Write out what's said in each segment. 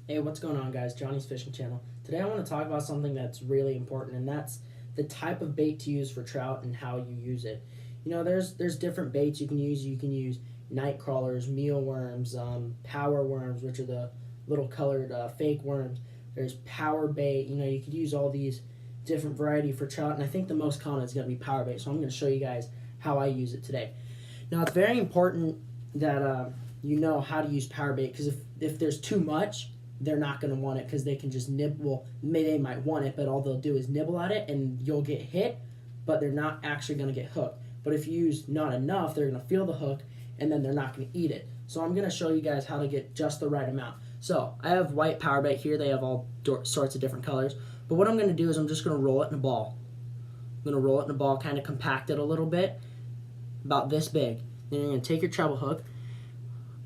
Hey, what's going on, guys? Johnny's Fishing Channel. Today I want to talk about something that's really important, and that's the type of bait to use for trout and how you use it. There's different baits you can use. You can use night crawlers, mealworms, power worms, which are the little colored fake worms. There's power bait. You could use all these different variety for trout, and I think the most common is going to be power bait. So I'm going to show you guys how I use it today. Now, it's very important that you know how to use power bait, because if there's too much, they're not going to want it, because they can just nibble. Well, they might want it, but all they'll do is nibble at it, and you'll get hit, but they're not actually going to get hooked. But if you use not enough, they're going to feel the hook, and then they're not going to eat it. So I'm going to show you guys how to get just the right amount. So I have white power bait here. They have all sorts of different colors. But what I'm going to do is I'm just going to roll it in a ball. I'm going to roll it in a ball, kind of compact it a little bit, about this big. Then you're going to take your treble hook.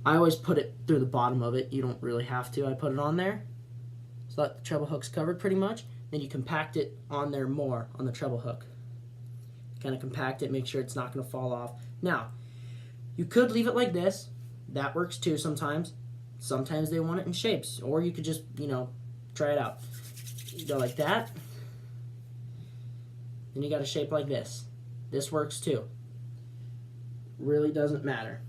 I always put it through the bottom of it. You don't really have to. I put it on there so that the treble hook's covered pretty much. Then you compact it on there more on the treble hook. Kind of compact it, make sure it's not going to fall off. Now, you could leave it like this. That works too sometimes. Sometimes they want it in shapes. Or you could just, try it out. You go like that. Then you got a shape like this. This works too. Really doesn't matter.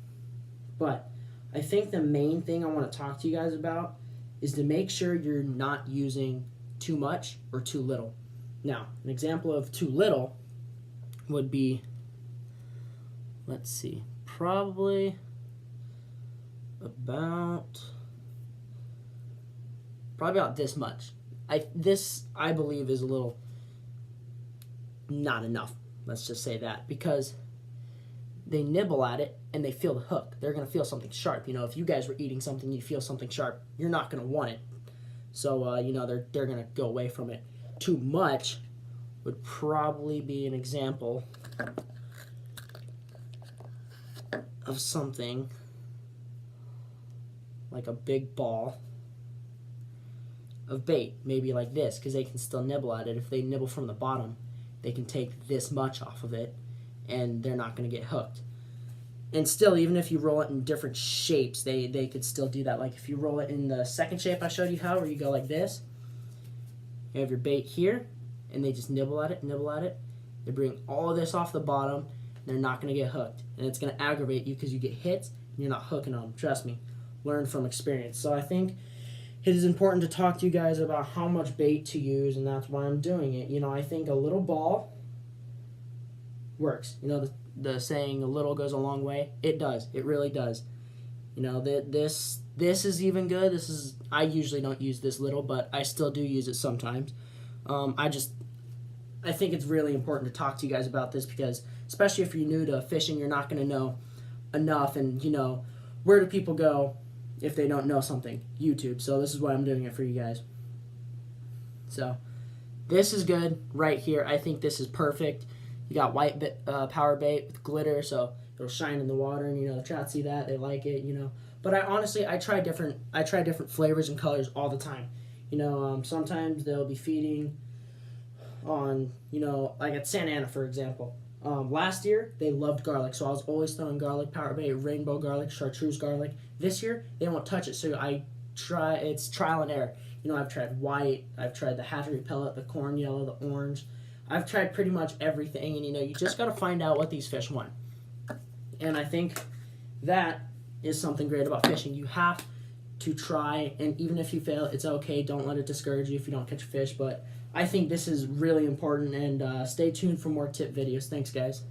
But I think the main thing I want to talk to you guys about is to make sure you're not using too much or too little. Now, an example of too little would be, let's see, probably about this much. This I believe is a little not enough. Let's just say that, because they nibble at it and they feel the hook. They're going to feel something sharp. If you guys were eating something, you feel something sharp, you're not going to want it. So, they're going to go away from it. Too much would probably be an example of something like a big ball of bait, maybe like this, because they can still nibble at it. If they nibble from the bottom, they can take this much off of it, and they're not going to get hooked. And still, even if you roll it in different shapes, they could still do that. Like if you roll it in the second shape I showed you how, where you go like this, you have your bait here, and they just nibble at it, They bring all of this off the bottom, and they're not going to get hooked. And it's going to aggravate you because you get hits, and you're not hooking them. Trust me, learn from experience. So I think it is important to talk to you guys about how much bait to use, and that's why I'm doing it. I think a little ball works. The saying, a little goes a long way. It does. It really does. This is even good. I usually don't use this little, but I still do use it sometimes. I think it's really important to talk to you guys about this, because especially if you're new to fishing, you're not going to know enough. And, where do people go if they don't know something? YouTube. So this is why I'm doing it for you guys. So this is good right here. I think this is perfect. You got white power bait with glitter, so it'll shine in the water, and the trout see that, they like it, But I try different flavors and colors all the time. Sometimes they'll be feeding on, like at Santa Ana, for example. Last year, they loved garlic, so I was always throwing garlic, power bait, rainbow garlic, chartreuse garlic. This year, they won't touch it, so it's trial and error. I've tried white, I've tried the hatchery pellet, the corn yellow, the orange. I've tried pretty much everything, and you just got to find out what these fish want. And I think that is something great about fishing. You have to try, and even if you fail, it's okay. Don't let it discourage you if you don't catch a fish. But I think this is really important, and stay tuned for more tip videos. Thanks, guys.